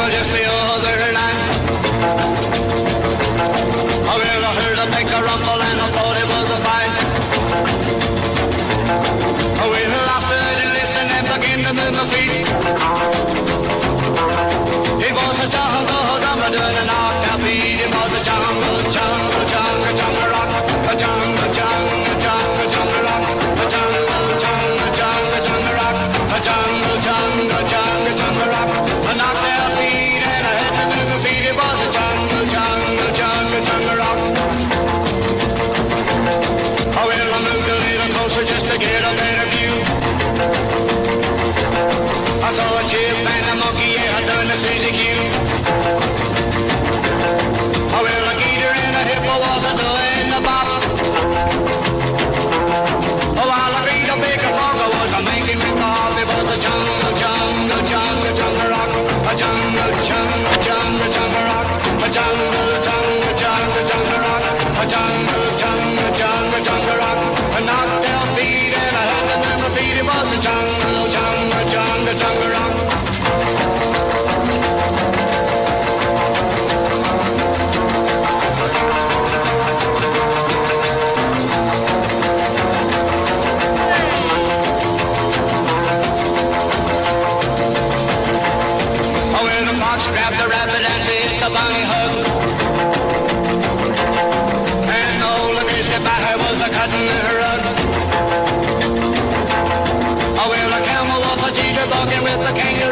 jungle just the other night. Oh, well, I heard a big rumble and I thought it was a fight. Oh, well, I stood and listened and began to move my feet. It was a jungle drummer doing a knocked-out beat. It was a jungle, jungle, jungle, jungle rock. A jungle, jungle, jungle, jungle rock. A jungle, jungle, jungle, jungle rock. A jungle, jungle, jungle, jungle rock. A knocked-out beat and I had to move my feet. It was a jungle, jungle, jungle, jungle rock. Oh, well, I moved a little closer just to get a better view. I saw a chip and a monkey, yeah, doing the Suzy Q. Oh, well, a gator and a hippo was a doing the bop. Oh, while a great big frog was a making me bob. It was a jungle, jungle, jungle, jungle rock. A jungle, jungle, jungle, jungle rock. A jungle, jungle, jungle, jungle rock. A jungle, jungle, jungle, jungle rock. A knocked out beat and I had to move my feet. It was a jungle, jungle, jungle, jungle rock. Oh, well, the fox grabbed the rabbit and did the bunny hug. And the old grizzly bear was a cutting her rug. Oh, well, a camel was a cheater bucking with the kangaroo.